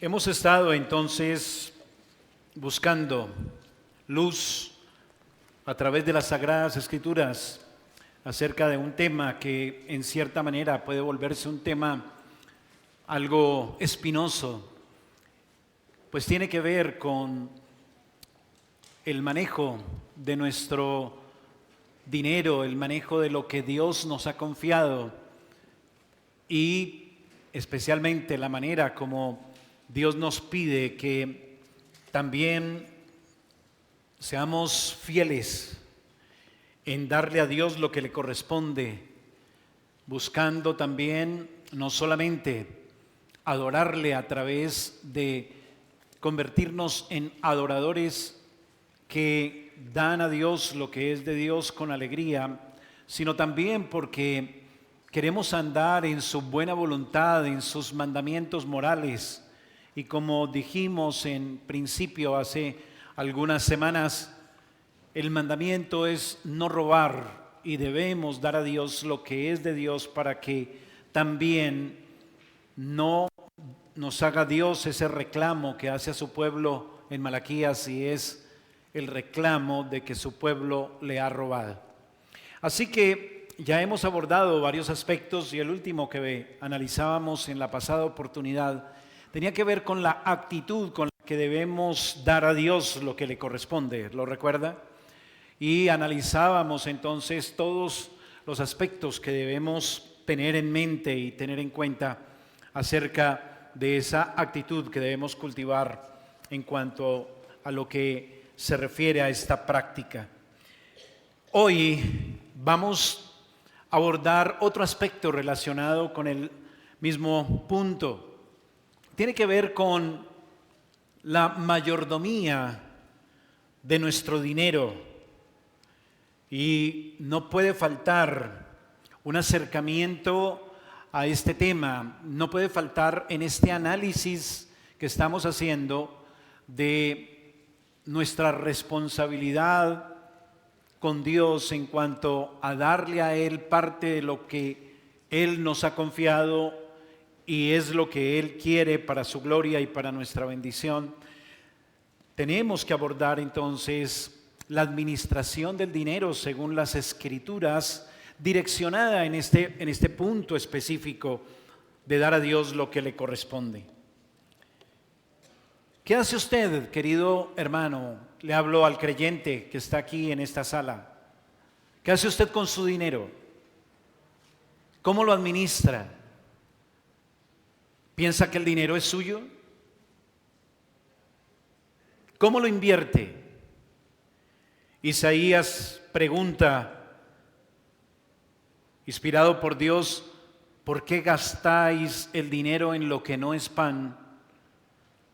Hemos estado entonces buscando luz a través de las Sagradas Escrituras acerca de un tema que en cierta manera puede volverse un tema algo espinoso, pues tiene que ver con el manejo de nuestro dinero, el manejo de lo que Dios nos ha confiado y especialmente la manera como Dios nos pide que también seamos fieles en darle a Dios lo que le corresponde, buscando también no solamente adorarle a través de convertirnos en adoradores que dan a Dios lo que es de Dios con alegría, sino también porque queremos andar en su buena voluntad, en sus mandamientos morales. Y como dijimos en principio hace algunas semanas, el mandamiento es no robar y debemos dar a Dios lo que es de Dios para que también no nos haga Dios ese reclamo que hace a su pueblo en Malaquías, y es el reclamo de que su pueblo le ha robado. Así que ya hemos abordado varios aspectos y el último que analizábamos en la pasada oportunidad tenía que ver con la actitud con la que debemos dar a Dios lo que le corresponde. ¿Lo recuerda? Y analizábamos entonces todos los aspectos que debemos tener en mente y tener en cuenta acerca de esa actitud que debemos cultivar en cuanto a lo que se refiere a esta práctica. Hoy vamos a abordar otro aspecto relacionado con el mismo punto. Tiene que ver con la mayordomía de nuestro dinero y no puede faltar un acercamiento a este tema, no puede faltar en este análisis que estamos haciendo de nuestra responsabilidad con Dios en cuanto a darle a Él parte de lo que Él nos ha confiado y es lo que Él quiere para su gloria y para nuestra bendición. Tenemos que abordar entonces la administración del dinero según las Escrituras, direccionada en este punto específico de dar a Dios lo que le corresponde. ¿Qué hace usted, querido hermano? Le hablo al creyente que está aquí en esta sala. ¿Qué hace usted con su dinero? ¿Cómo lo administra? ¿Piensa que el dinero es suyo? ¿Cómo lo invierte? Isaías pregunta, inspirado por Dios, ¿por qué gastáis el dinero en lo que no es pan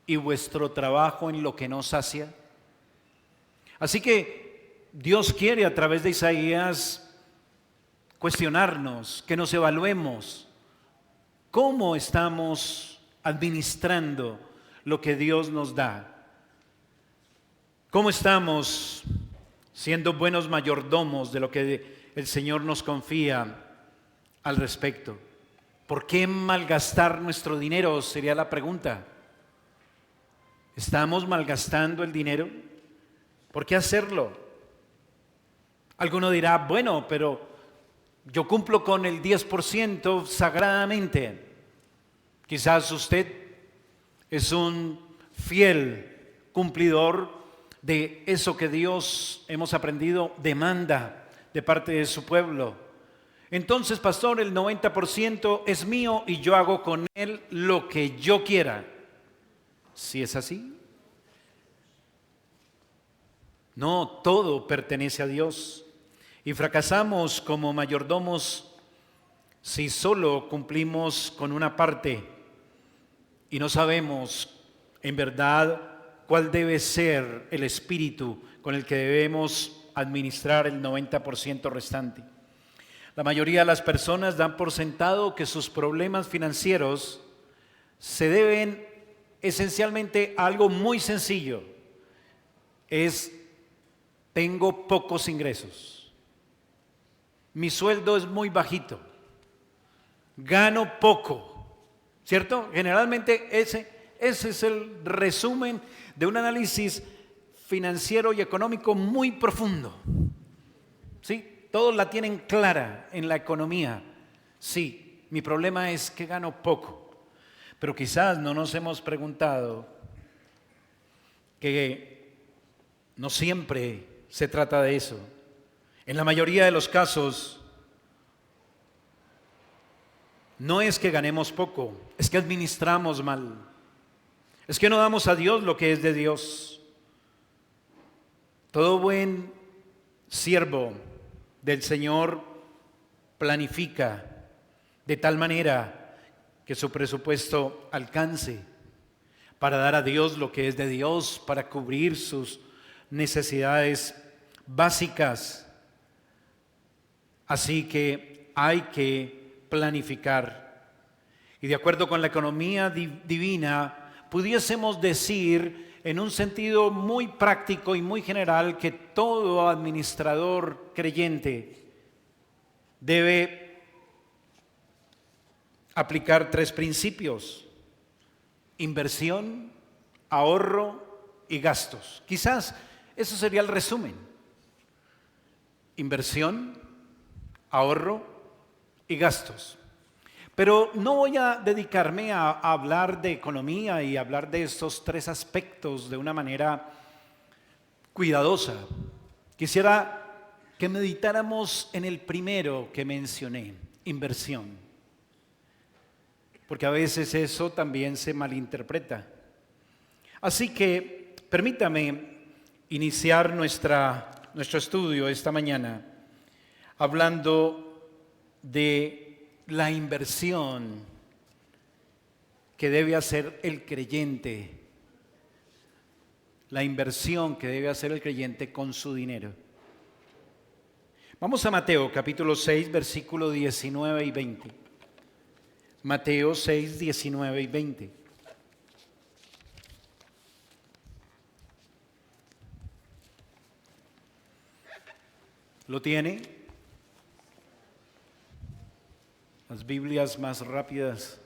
y vuestro trabajo en lo que no sacia? Así que Dios quiere a través de Isaías cuestionarnos, que nos evaluemos cómo estamos administrando lo que Dios nos da. ¿Cómo estamos siendo buenos mayordomos de lo que el Señor nos confía al respecto? ¿Por qué malgastar nuestro dinero? Sería la pregunta. ¿Estamos malgastando el dinero? ¿Por qué hacerlo? Alguno dirá, bueno, pero yo cumplo con el 10% sagradamente. Quizás usted es un fiel cumplidor de eso que Dios, hemos aprendido, demanda de parte de su pueblo. Entonces, pastor, el 90% es mío y yo hago con él lo que yo quiera. ¿Sí es así? No, todo pertenece a Dios. Y fracasamos como mayordomos si solo cumplimos con una parte y no sabemos en verdad cuál debe ser el espíritu con el que debemos administrar el 90% restante. La mayoría de las personas dan por sentado que sus problemas financieros se deben esencialmente a algo muy sencillo. Tengo pocos ingresos. Mi sueldo es muy bajito. Gano poco. ¿Cierto? Generalmente ese Ese es el resumen de un análisis financiero y económico muy profundo. ¿Sí? Todos la tienen clara en la economía. Sí, mi problema es que gano poco. Pero quizás no nos hemos preguntado que no siempre se trata de eso. En la mayoría de los casos, no es que ganemos poco, es que administramos mal. Es que no damos a Dios lo que es de Dios. Todo buen siervo del Señor planifica de tal manera que su presupuesto alcance para dar a Dios lo que es de Dios, para cubrir sus necesidades básicas. Así que hay que planificar. Y de acuerdo con la economía divina, pudiésemos decir en un sentido muy práctico y muy general que todo administrador creyente debe aplicar 3 principios: inversión, ahorro y gastos. Quizás eso sería el resumen: inversión, ahorro y gastos. Pero no voy a dedicarme a hablar de economía y hablar de estos 3 aspectos de una manera cuidadosa. Quisiera que meditáramos en el primero que mencioné, inversión, porque a veces eso también se malinterpreta. Así que permítame iniciar nuestro estudio esta mañana hablando de la inversión que debe hacer el creyente, la inversión que debe hacer el creyente con su dinero. Vamos a Mateo capítulo 6, versículo 19 y 20. Mateo 6, 19 y 20. ¿Lo tiene? Las Biblias más rápidas.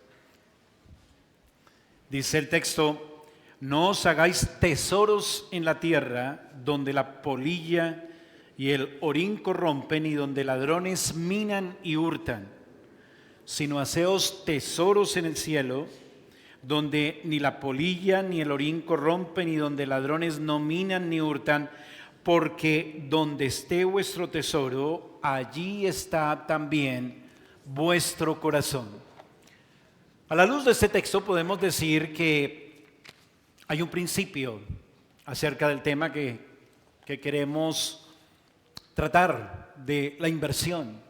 Dice el texto: no os hagáis tesoros en la tierra, donde la polilla y el orín corrompen y donde ladrones minan y hurtan, sino haceos tesoros en el cielo, donde ni la polilla ni el orín corrompen y donde ladrones no minan ni hurtan, porque donde esté vuestro tesoro, allí está también vuestro corazón. A la luz de este texto podemos decir que hay un principio acerca del tema que queremos tratar, de la inversión.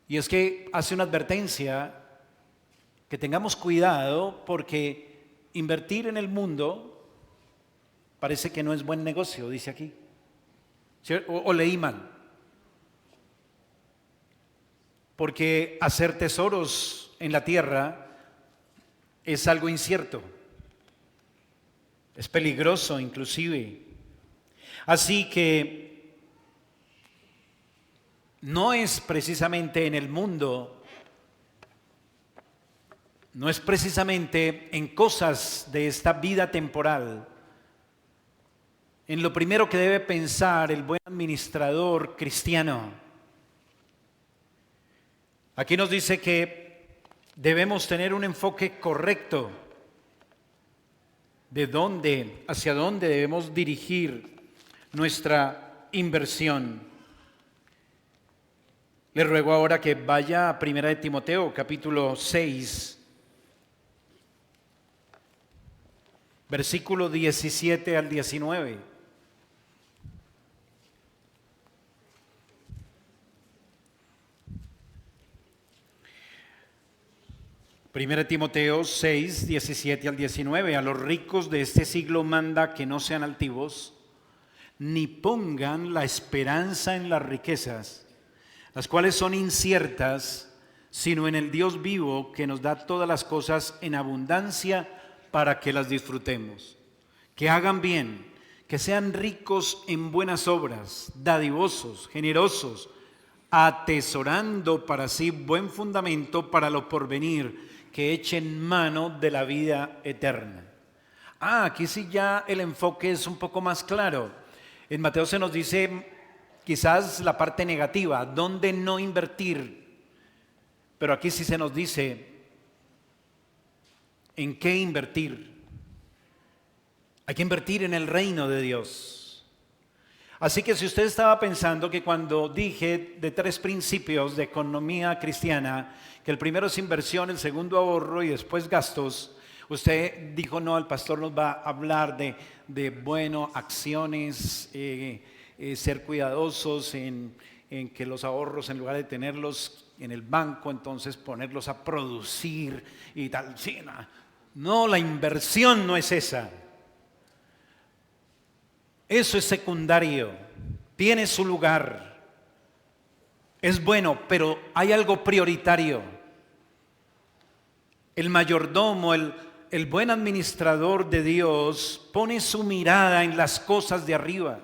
Y es que hace una advertencia que tengamos cuidado, porque invertir en el mundo parece que no es buen negocio, dice aquí. O leí mal. Porque hacer tesoros en la tierra es algo incierto, es peligroso inclusive. Así que no es precisamente en el mundo, no es precisamente en cosas de esta vida temporal en lo primero que debe pensar el buen administrador cristiano. Aquí nos dice que debemos tener un enfoque correcto de dónde, hacia dónde debemos dirigir nuestra inversión. Le ruego ahora que vaya a 1 de Timoteo, capítulo 6, versículo 17 al 19. Primera de Timoteo 6, 17 al 19. A los ricos de este siglo manda que no sean altivos, ni pongan la esperanza en las riquezas, las cuales son inciertas, sino en el Dios vivo, que nos da todas las cosas en abundancia para que las disfrutemos. Que hagan bien, que sean ricos en buenas obras, dadivosos, generosos, atesorando para sí buen fundamento para lo porvenir, que echen mano de la vida eterna. Aquí sí ya el enfoque es un poco más claro. En Mateo se nos dice quizás la parte negativa, dónde no invertir, pero aquí sí se nos dice en qué invertir. Hay que invertir en el reino de Dios. Así que si usted estaba pensando que cuando dije de 3 principios de economía cristiana, que el primero es inversión, el segundo ahorro y después gastos, usted dijo, no, el pastor nos va a hablar de acciones, ser cuidadosos en que los ahorros, en lugar de tenerlos en el banco, entonces ponerlos a producir y tal. Sí, no, la inversión no es esa. Eso es secundario, tiene su lugar, es bueno, pero hay algo prioritario. El mayordomo, el buen administrador de Dios, pone su mirada en las cosas de arriba.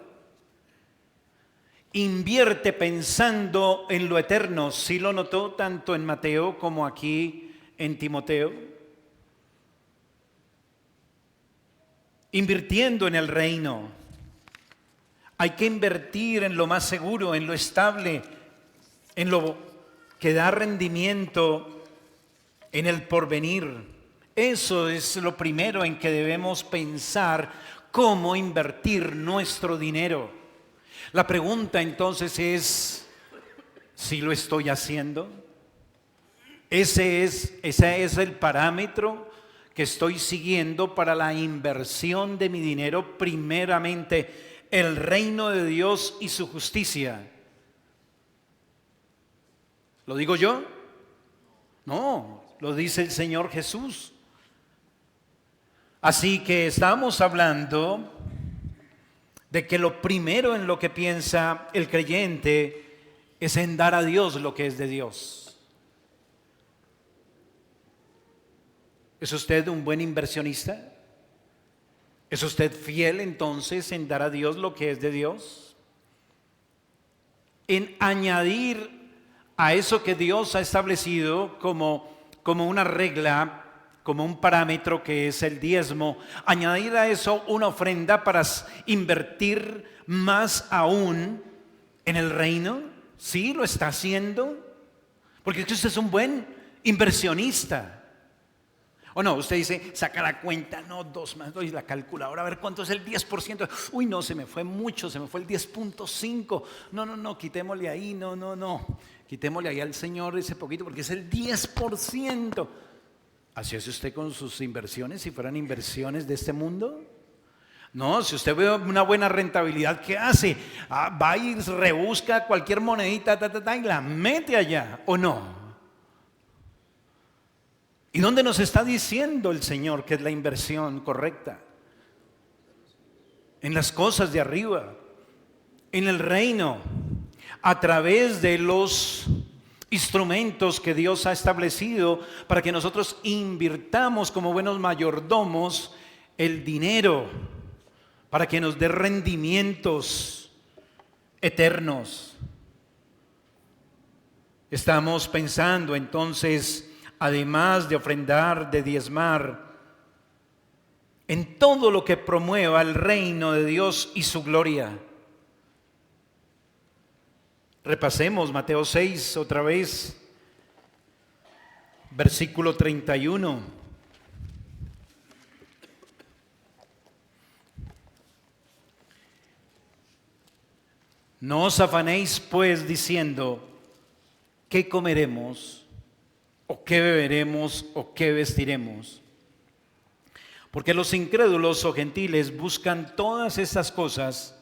Invierte pensando en lo eterno. ¿Sí lo notó tanto en Mateo como aquí en Timoteo? Invirtiendo en el reino. Hay que invertir en lo más seguro, en lo estable, en lo que da rendimiento, en el porvenir. Eso es lo primero en que debemos pensar, cómo invertir nuestro dinero. La pregunta entonces es, ¿si lo estoy haciendo? Ese es el parámetro que estoy siguiendo para la inversión de mi dinero, primeramente el reino de Dios y su justicia. ¿Lo digo yo? No, lo dice el Señor Jesús. Así que estamos hablando de que lo primero en lo que piensa el creyente es en dar a Dios lo que es de Dios. ¿Es usted un buen inversionista? ¿Es usted fiel entonces en dar a Dios lo que es de Dios? En añadir a eso que Dios ha establecido como una regla, como un parámetro que es el diezmo, añadir a eso una ofrenda para invertir más aún en el reino. ¿Sí lo está haciendo? Porque es que usted es un buen inversionista. O no, usted dice, saca la cuenta, no, 2 más 2 y la calculadora, a ver cuánto es el 10%. Uy, no, se me fue mucho, se me fue el 10.5. No, quitémosle ahí, no. Quitémosle ahí al Señor ese poquito porque es el 10%. ¿Así hace usted con sus inversiones si fueran inversiones de este mundo? No, si usted ve una buena rentabilidad, ¿qué hace? Va y rebusca cualquier monedita y la mete allá, ¿o no? ¿Y dónde nos está diciendo el Señor que es la inversión correcta? En las cosas de arriba, en el reino, a través de los instrumentos que Dios ha establecido para que nosotros invirtamos como buenos mayordomos el dinero, para que nos dé rendimientos eternos. Estamos pensando entonces, además de ofrendar, de diezmar, en todo lo que promueva el reino de Dios y su gloria. Repasemos Mateo 6 otra vez, versículo 31. No os afanéis pues diciendo, ¿qué comeremos? ¿O qué beberemos? ¿O qué vestiremos? Porque los incrédulos o gentiles buscan todas estas cosas,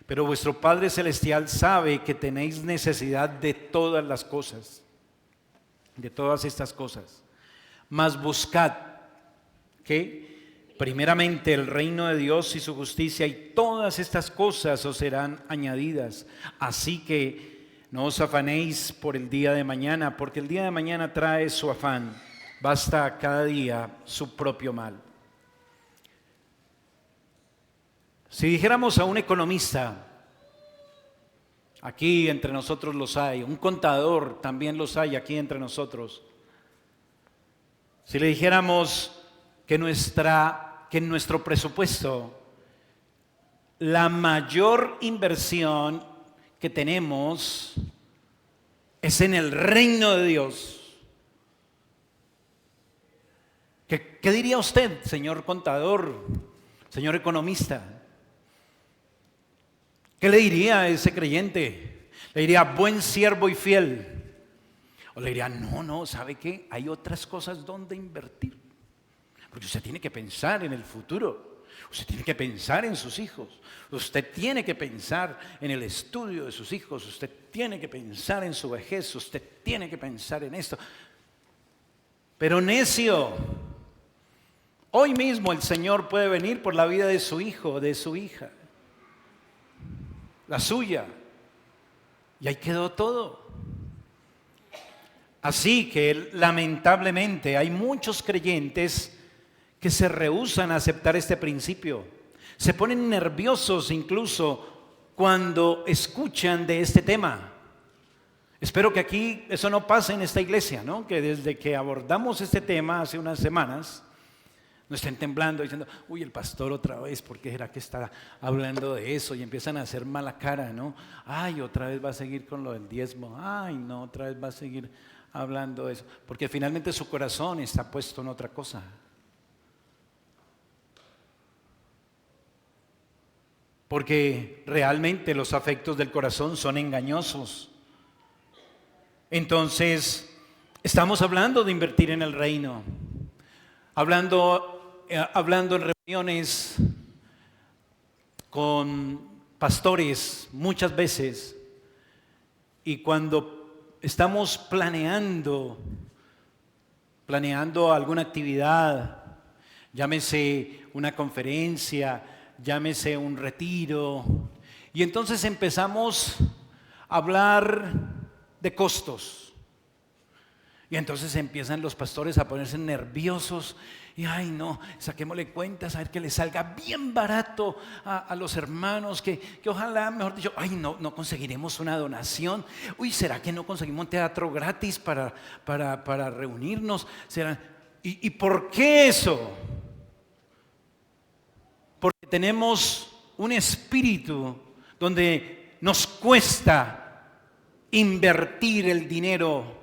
pero vuestro Padre Celestial sabe que tenéis necesidad de todas las cosas, de todas estas cosas. Mas buscad, ¿qué? Primeramente el reino de Dios y su justicia, y todas estas cosas os serán añadidas. Así que no os afanéis por el día de mañana, porque el día de mañana trae su afán. Basta a cada día su propio mal. Si dijéramos a un economista, aquí entre nosotros los hay, un contador también los hay aquí entre nosotros, Si le dijéramos que en nuestro presupuesto la mayor inversión que tenemos es en el reino de Dios, ¿qué diría usted, señor contador, señor economista? ¿Qué le diría a ese creyente? Le diría, buen siervo y fiel. O le diría, no, ¿sabe qué? Hay otras cosas donde invertir. Porque usted tiene que pensar en el futuro. Usted tiene que pensar en sus hijos. Usted tiene que pensar en el estudio de sus hijos. Usted tiene que pensar en su vejez. Usted tiene que pensar en esto. Pero necio, hoy mismo el Señor puede venir por la vida de su hijo, de su hija, la suya. Y ahí quedó todo. Así que lamentablemente hay muchos creyentes que se rehúsan a aceptar este principio. Se ponen nerviosos incluso cuando escuchan de este tema. Espero que aquí eso no pase en esta iglesia, ¿no? Que desde que abordamos este tema hace unas semanas, no estén temblando diciendo, uy, el pastor otra vez, ¿por qué será que está hablando de eso? Y empiezan a hacer mala cara, ¿no? Ay, otra vez va a seguir con lo del diezmo. Ay, no, otra vez va a seguir hablando de eso. Porque finalmente su corazón está puesto en otra cosa. Porque realmente los afectos del corazón son engañosos. Entonces, estamos hablando de invertir en el reino. Hablando en reuniones con pastores muchas veces, y cuando estamos planeando alguna actividad, llámese una conferencia, llámese un retiro, y entonces empezamos a hablar de costos. Y entonces empiezan los pastores a ponerse nerviosos y ay no, saquémosle cuentas a ver que le salga bien barato a los hermanos, que ojalá, mejor dicho, ay no conseguiremos una donación. Uy, ¿será que no conseguimos un teatro gratis para reunirnos? ¿Será? ¿Y por qué eso? Porque tenemos un espíritu donde nos cuesta invertir el dinero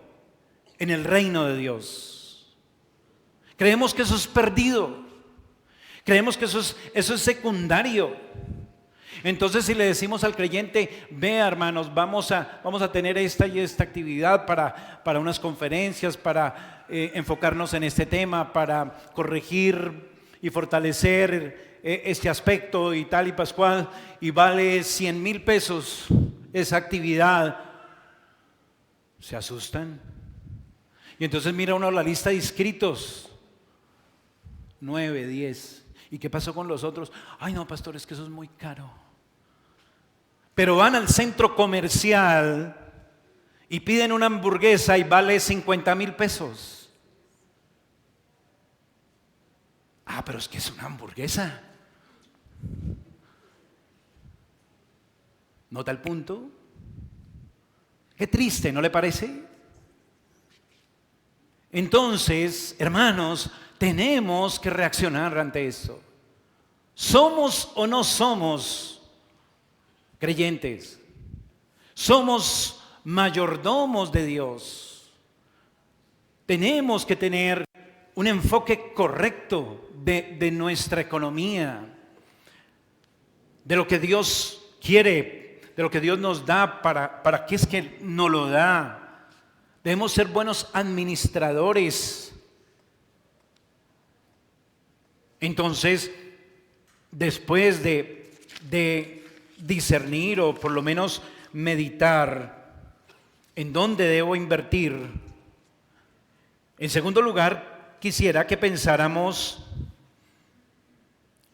en el reino de Dios. Creemos que eso es perdido. Creemos que eso es secundario. Entonces, si le decimos al creyente, vea hermanos, vamos a tener esta y esta actividad para unas conferencias, para enfocarnos en este tema, para corregir y fortalecer este aspecto y tal y pascual, y vale 100,000 pesos esa actividad, se asustan. Y entonces mira uno la lista de inscritos, 9, 10. ¿Y qué pasó con los otros? Ay no, pastor, es que eso es muy caro. Pero van al centro comercial y piden una hamburguesa y vale 50,000 pesos. Ah, pero es que es una hamburguesa. ¿Nota el punto? Qué triste, ¿no le parece? Entonces, hermanos, tenemos que reaccionar ante esto. ¿Somos o no somos creyentes? Somos mayordomos de Dios. Tenemos que tener un enfoque correcto de nuestra economía, de lo que Dios quiere, de lo que Dios nos da, para qué es que nos lo da. Debemos ser buenos administradores. Entonces, después de discernir o por lo menos meditar en dónde debo invertir, en segundo lugar, quisiera que pensáramos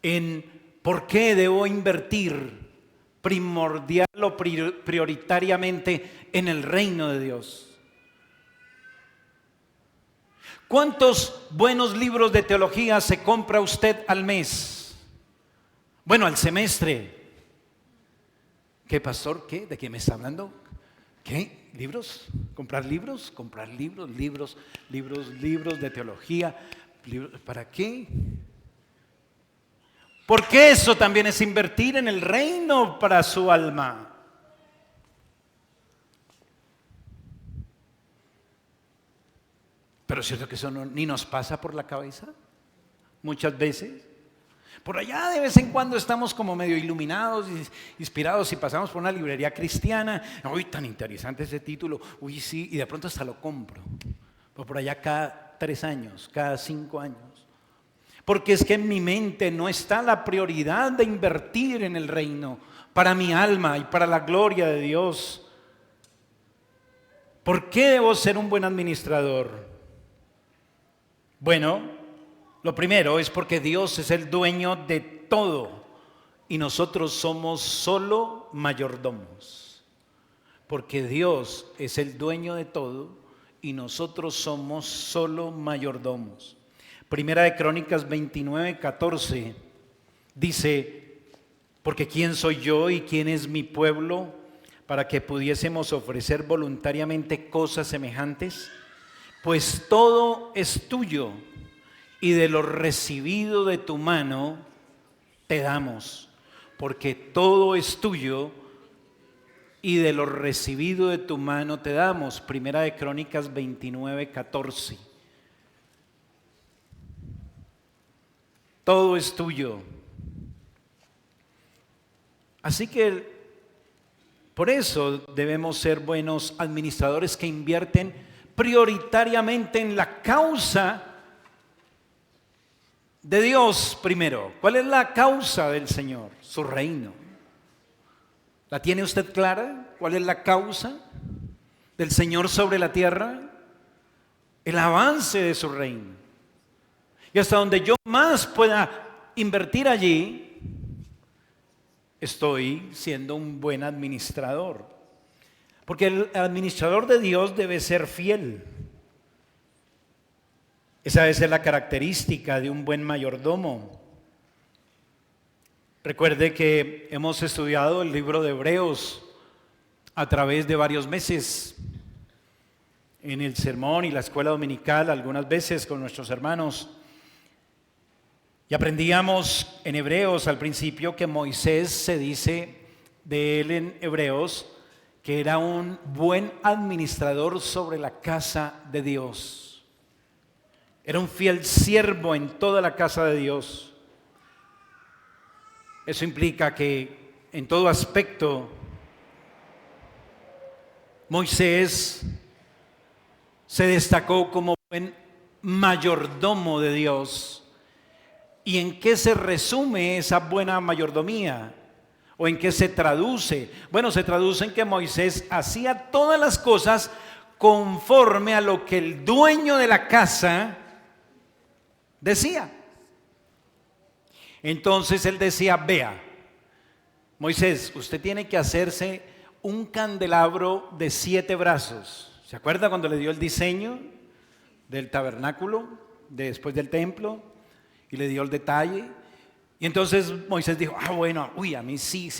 en por qué debo invertir primordial o prioritariamente en el reino de Dios. ¿Cuántos buenos libros de teología se compra usted al mes? Bueno, al semestre. ¿Qué pastor? ¿Qué? ¿De qué me está hablando? ¿Qué? ¿Libros? ¿Comprar libros? Comprar libros de teología. ¿Para qué? Porque eso también es invertir en el reino para su alma. Pero es cierto que eso ni nos pasa por la cabeza muchas veces. Por allá de vez en cuando estamos como medio iluminados, inspirados y pasamos por una librería cristiana. Uy, tan interesante ese título. Uy, sí, y de pronto hasta lo compro. Por allá cada 3 años, cada 5 años. Porque es que en mi mente no está la prioridad de invertir en el reino para mi alma y para la gloria de Dios. ¿Por qué debo ser un buen administrador? Bueno, lo primero es porque Dios es el dueño de todo y nosotros somos solo mayordomos. Porque Dios es el dueño de todo y nosotros somos solo mayordomos. Primera de Crónicas 29:14 dice: porque ¿quién soy yo y quién es mi pueblo para que pudiésemos ofrecer voluntariamente cosas semejantes? Pues todo es tuyo y de lo recibido de tu mano te damos, porque todo es tuyo y de lo recibido de tu mano te damos. Primera de Crónicas 29:14. Todo es tuyo. Así que por eso debemos ser buenos administradores que invierten prioritariamente en la causa de Dios primero. ¿Cuál es la causa del Señor? Su reino. ¿La tiene usted clara? ¿Cuál es la causa del Señor sobre la tierra? El avance de su reino. Y hasta donde yo más pueda invertir allí, estoy siendo un buen administrador. Porque el administrador de Dios debe ser fiel. Esa debe ser la característica de un buen mayordomo. Recuerde que hemos estudiado el libro de Hebreos a través de varios meses, en el sermón y la escuela dominical, algunas veces con nuestros hermanos. Y aprendíamos en Hebreos al principio que Moisés, se dice de él en Hebreos, que era un buen administrador sobre la casa de Dios. Era un fiel siervo en toda la casa de Dios. Eso implica que en todo aspecto Moisés se destacó como buen mayordomo de Dios. ¿Y en qué se resume esa buena mayordomía? ¿O en qué se traduce? Bueno, se traduce en que Moisés hacía todas las cosas conforme a lo que el dueño de la casa decía. Entonces él decía: vea, Moisés, usted tiene que hacerse un candelabro de 7 brazos. ¿Se acuerda cuando le dio el diseño del tabernáculo después del templo y le dio el detalle? Y entonces Moisés dijo: bueno, a mí sí,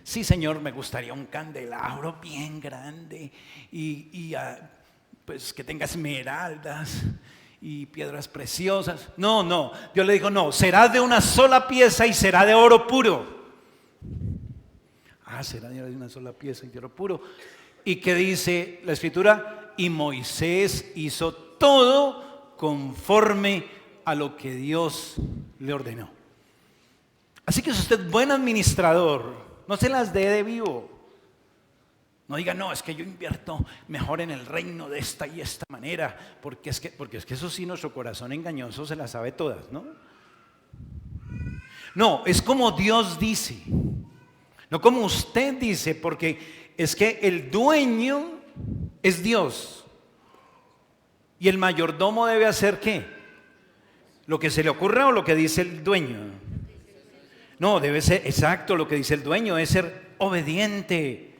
Señor, me gustaría un candelabro bien grande y pues que tenga esmeraldas y piedras preciosas. No, Dios le dijo: no, será de una sola pieza y será de oro puro. Será de una sola pieza y de oro puro. ¿Y qué dice la Escritura? Y Moisés hizo todo conforme a lo que Dios le ordenó. Así que si usted es buen administrador, no se las dé de vivo. No diga: no, es que yo invierto mejor en el reino de esta y esta manera, porque es que eso sí, nuestro corazón engañoso se las sabe todas, ¿no? No, es como Dios dice, no como usted dice, porque es que el dueño es Dios. Y el mayordomo debe hacer ¿qué? ¿Lo que se le ocurra o lo que dice el dueño? No, debe ser exacto lo que dice el dueño, es ser obediente.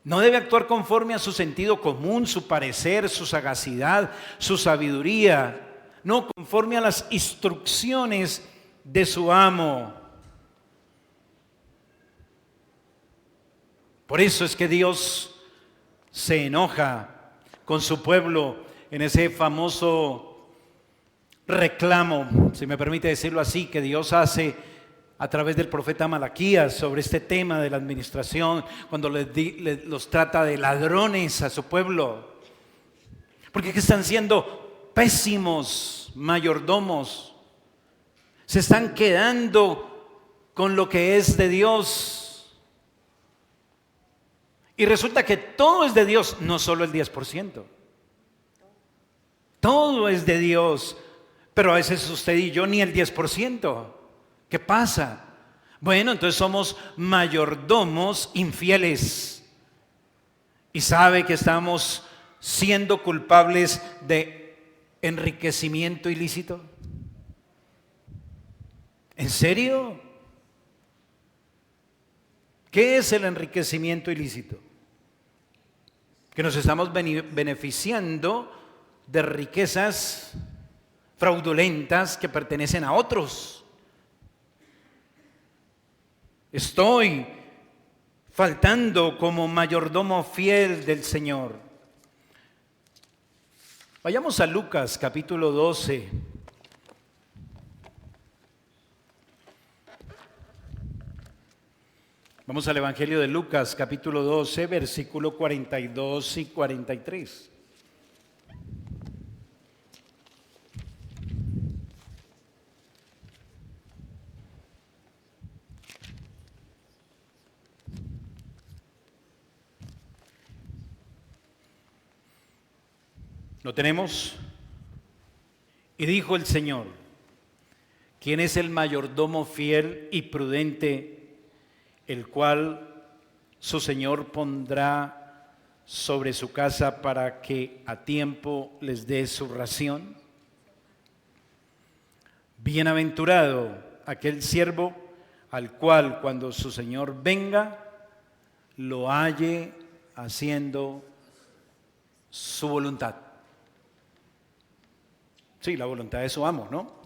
No debe actuar conforme a su sentido común, su parecer, su sagacidad, su sabiduría. No, conforme a las instrucciones de su amo. Por eso es que Dios se enoja con su pueblo en ese famoso reclamo, si me permite decirlo así, que Dios hace a través del profeta Malaquías sobre este tema de la administración, cuando los trata de ladrones a su pueblo, porque están siendo pésimos mayordomos, se están quedando con lo que es de Dios, y resulta que todo es de Dios, no solo el 10%, todo es de Dios, pero a veces usted y yo ni el 10%. ¿Qué pasa? Bueno, entonces somos mayordomos infieles. ¿Y sabe que estamos siendo culpables de enriquecimiento ilícito? ¿En serio? ¿Qué es el enriquecimiento ilícito? Que nos estamos beneficiando de riquezas fraudulentas que pertenecen a otros. Estoy faltando como mayordomo fiel del Señor. Vayamos a Lucas capítulo 12. Vamos al Evangelio de Lucas capítulo 12, versículo 42 y 43. ¿Lo tenemos? Y dijo el Señor: ¿quién es el mayordomo fiel y prudente, el cual su Señor pondrá sobre su casa para que a tiempo les dé su ración? Bienaventurado aquel siervo al cual cuando su Señor venga lo halle haciendo su voluntad. Sí, la voluntad de su amo, ¿no?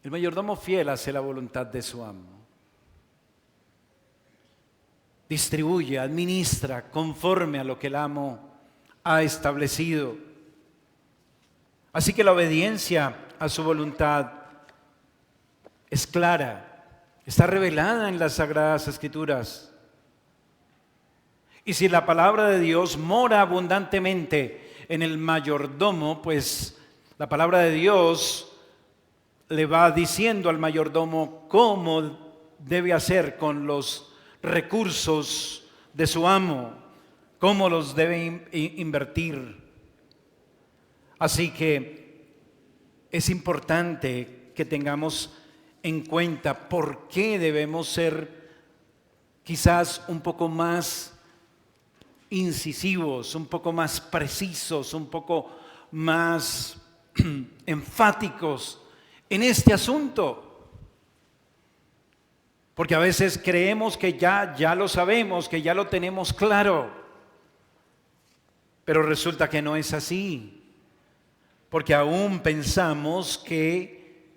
El mayordomo fiel hace la voluntad de su amo. Distribuye, administra conforme a lo que el amo ha establecido. Así que la obediencia a su voluntad es clara, está revelada en las Sagradas Escrituras. Y si la palabra de Dios mora abundantemente en el mayordomo, pues la palabra de Dios le va diciendo al mayordomo cómo debe hacer con los recursos de su amo, cómo los debe invertir. Así que es importante que tengamos en cuenta por qué debemos ser quizás un poco más incisivos, un poco más precisos, un poco más enfáticos en este asunto. Porque a veces creemos que ya lo sabemos, que ya lo tenemos claro, pero resulta que no es así, porque aún pensamos que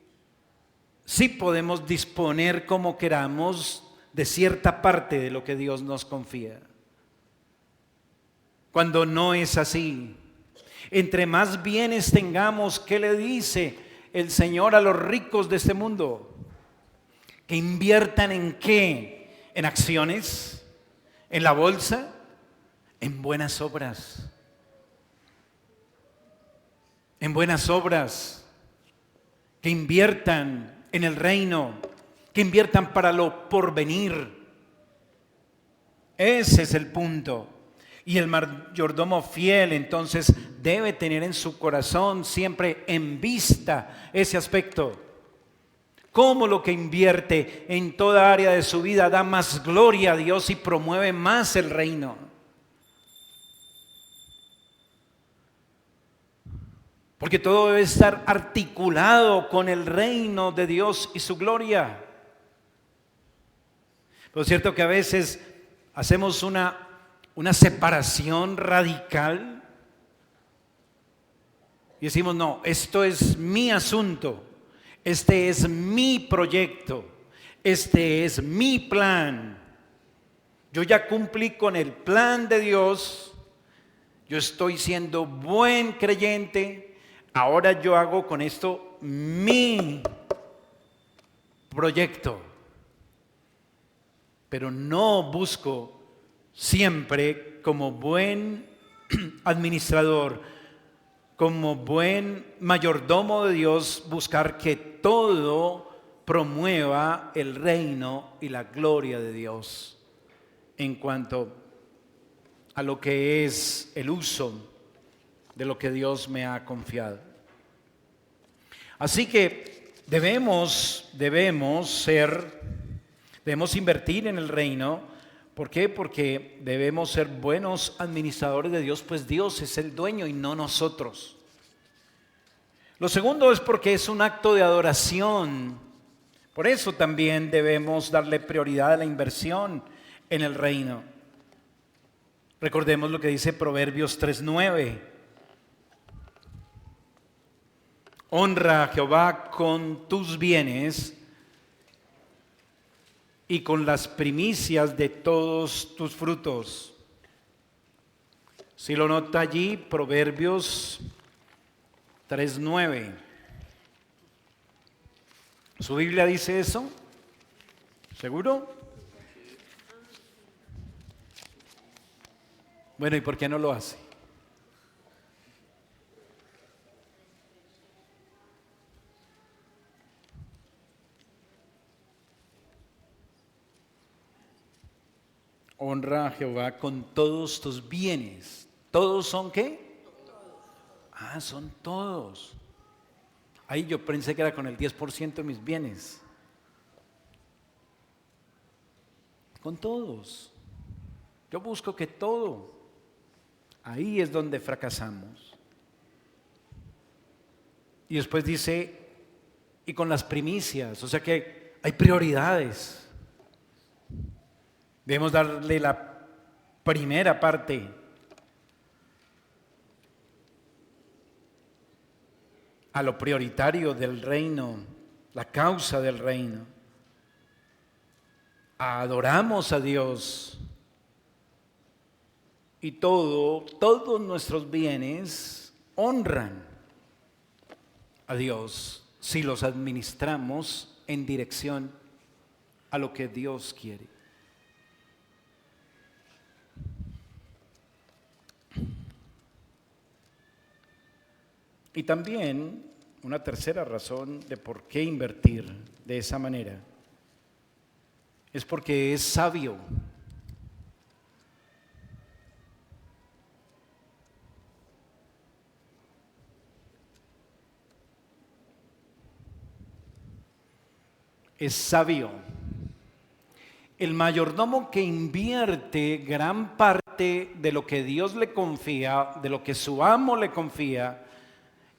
sí podemos disponer como queramos de cierta parte de lo que Dios nos confía, cuando no es así. Entre más bienes tengamos, ¿qué le dice el Señor a los ricos de este mundo? Que inviertan ¿en qué? ¿En acciones? ¿En la bolsa? En buenas obras. En buenas obras. Que inviertan en el reino, que inviertan para lo porvenir. Ese es el punto. Y el mayordomo fiel entonces debe tener en su corazón siempre en vista ese aspecto. Cómo lo que invierte en toda área de su vida da más gloria a Dios y promueve más el reino. Porque todo debe estar articulado con el reino de Dios y su gloria. Pero es cierto que a veces hacemos una separación radical y decimos: no, esto es mi asunto, este es mi proyecto, este es mi plan. Yo ya cumplí con el plan de Dios, yo estoy siendo buen creyente, ahora yo hago con esto mi proyecto, pero no busco siempre como buen administrador, como buen mayordomo de Dios, buscar que todo promueva el reino y la gloria de Dios en cuanto a lo que es el uso de lo que Dios me ha confiado. Así que debemos invertir en el reino. ¿Por qué? Porque debemos ser buenos administradores de Dios, pues Dios es el dueño y no nosotros. Lo segundo es porque es un acto de adoración. Por eso también debemos darle prioridad a la inversión en el reino. Recordemos lo que dice Proverbios 3:9. Honra a Jehová con tus bienes y con las primicias de todos tus frutos. Si lo nota allí, Proverbios 3:9. ¿Su Biblia dice eso? ¿Seguro? Bueno, ¿y por qué no lo hace? Honra a Jehová con todos tus bienes. ¿Todos son qué? Ah, son todos. Ahí yo pensé que era con el 10% de mis bienes. Con todos. Yo busco que todo. Ahí es donde fracasamos. Y después dice, y con las primicias, o sea que hay prioridades. Debemos darle la primera parte a lo prioritario del reino, la causa del reino. Adoramos a Dios y todos nuestros bienes honran a Dios si los administramos en dirección a lo que Dios quiere. Y también una tercera razón de por qué invertir de esa manera es porque es sabio. Es sabio. El mayordomo que invierte gran parte de lo que Dios le confía, de lo que su amo le confía,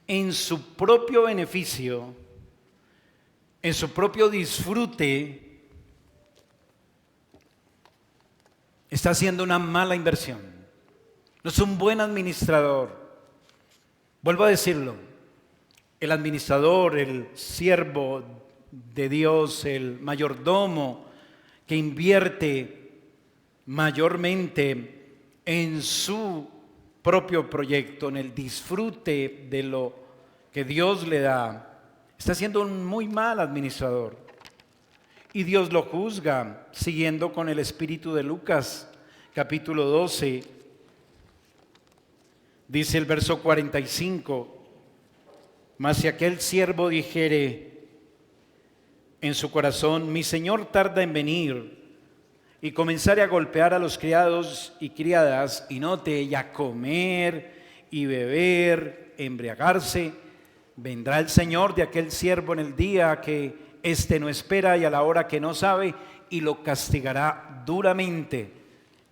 en su propio beneficio, en su propio disfrute, está haciendo una mala inversión. No es un buen administrador. Vuelvo a decirlo, el administrador, el siervo de Dios, el mayordomo que invierte mayormente en su propio proyecto, en el disfrute de lo que Dios le da, está siendo un muy mal administrador. Y Dios lo juzga, siguiendo con el espíritu de Lucas, capítulo 12, dice el verso 45, mas si aquel siervo dijere en su corazón, mi señor tarda en venir, y comenzare a golpear a los criados y criadas, y note ella comer y beber, embriagarse, vendrá el señor de aquel siervo en el día que éste no espera y a la hora que no sabe, y lo castigará duramente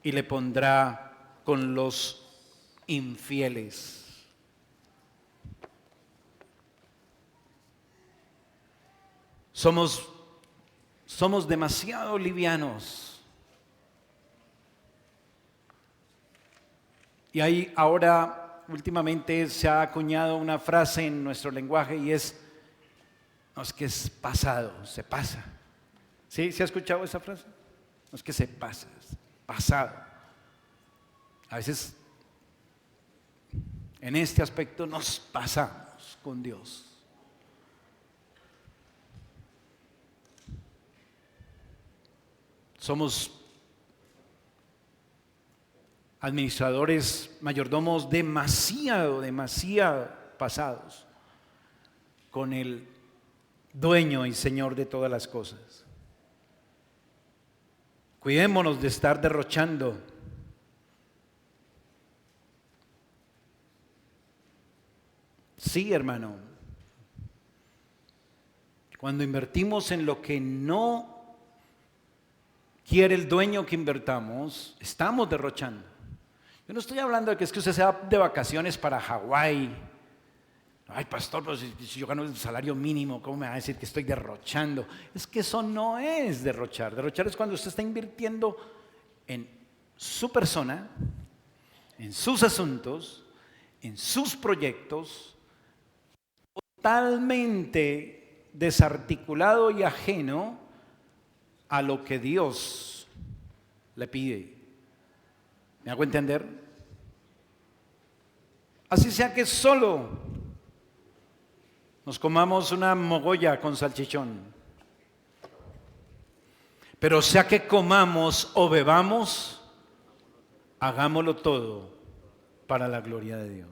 y le pondrá con los infieles. Somos demasiado livianos. Y ahí ahora, últimamente, se ha acuñado una frase en nuestro lenguaje y es, no, es que es pasado, se pasa. ¿Sí? ¿Se ha escuchado esa frase? No, es que se pasa. pasado. A veces en este aspecto nos pasamos con Dios. Somos administradores, mayordomos demasiado pasados con el dueño y Señor de todas las cosas. Cuidémonos de estar derrochando. Sí, hermano. Cuando invertimos en lo que no quiere el dueño que invertamos, estamos derrochando. Yo no estoy hablando de que es que usted se va de vacaciones para Hawái. Ay, pastor, pues si yo gano el salario mínimo, ¿cómo me va a decir que estoy derrochando? Es que eso no es derrochar. Derrochar es cuando usted está invirtiendo en su persona, en sus asuntos, en sus proyectos, totalmente desarticulado y ajeno a lo que Dios le pide. ¿Me hago entender? Así sea que solo nos comamos una mogolla con salchichón, pero sea que comamos o bebamos, hagámoslo todo para la gloria de Dios.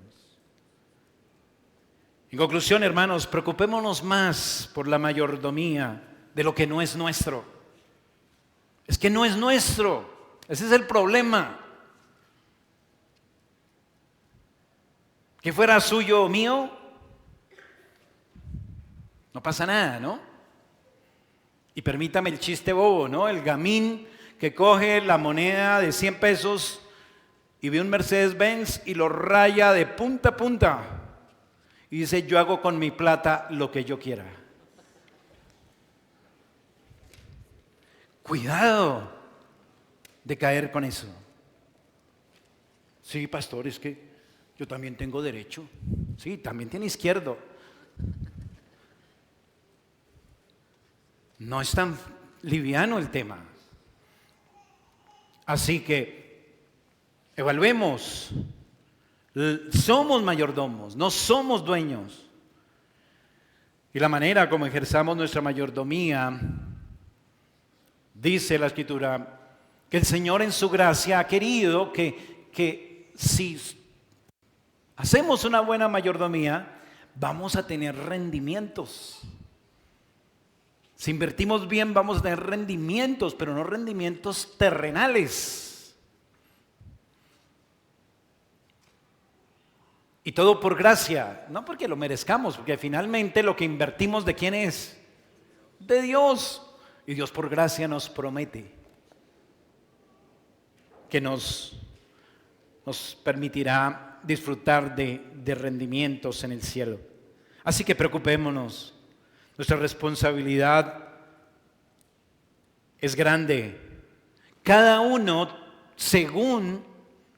En conclusión, hermanos, preocupémonos más por la mayordomía de lo que no es nuestro. Es que no es nuestro, ese es el problema. Que fuera suyo o mío, no pasa nada, ¿no? Y permítame el chiste bobo, ¿no? El gamín que coge la moneda de 100 pesos y ve un Mercedes-Benz y lo raya de punta a punta. Y dice, yo hago con mi plata lo que yo quiera. Cuidado de caer con eso. Sí, pastor, es que yo también tengo derecho. Sí, también tiene izquierdo. No es tan liviano el tema. Así que evaluemos. Somos mayordomos, no somos dueños. Y la manera como ejerzamos nuestra mayordomía, dice la Escritura, que el Señor en su gracia ha querido que si hacemos una buena mayordomía, vamos a tener rendimientos. Si invertimos bien, vamos a tener rendimientos, pero no rendimientos terrenales. Y todo por gracia, no porque lo merezcamos, porque finalmente lo que invertimos, ¿de quién es? De Dios. Y Dios por gracia nos promete que nos permitirá disfrutar de rendimientos en el cielo. Así que preocupémonos. Nuestra responsabilidad es grande. Cada uno, según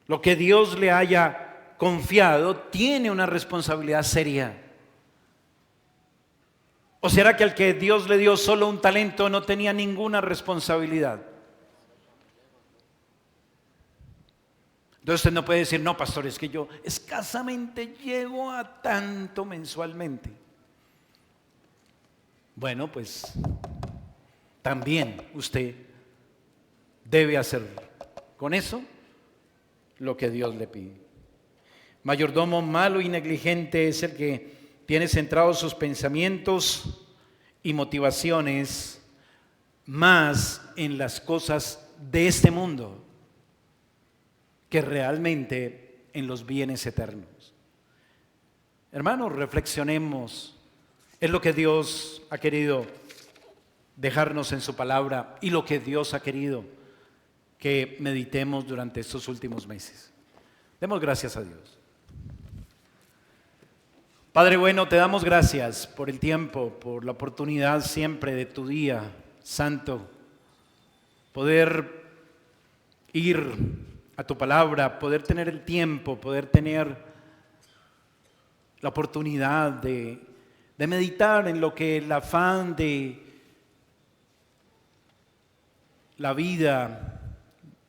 lo que Dios le haya confiado, tiene una responsabilidad seria. ¿O será que al que Dios le dio solo un talento no tenía ninguna responsabilidad? Entonces usted no puede decir, no, pastor, es que yo escasamente llego a tanto mensualmente. Bueno, pues también usted debe hacer con eso lo que Dios le pide. Mayordomo malo y negligente es el que tiene centrados sus pensamientos y motivaciones más en las cosas de este mundo que realmente en los bienes eternos. Hermanos, reflexionemos. Es lo que Dios ha querido dejarnos en su palabra y lo que Dios ha querido que meditemos durante estos últimos meses. Demos gracias a Dios. Padre bueno, te damos gracias por el tiempo, por la oportunidad siempre de tu día santo, poder ir a tu palabra, poder tener el tiempo, poder tener la oportunidad de meditar en lo que el afán de la vida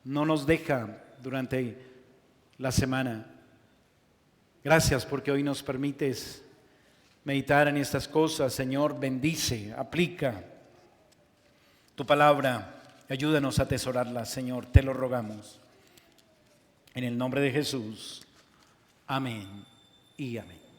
no nos deja durante la semana. Gracias porque hoy nos permites meditar en estas cosas. Señor, bendice, aplica tu palabra, ayúdanos a atesorarla, Señor, te lo rogamos. En el nombre de Jesús, amén y amén.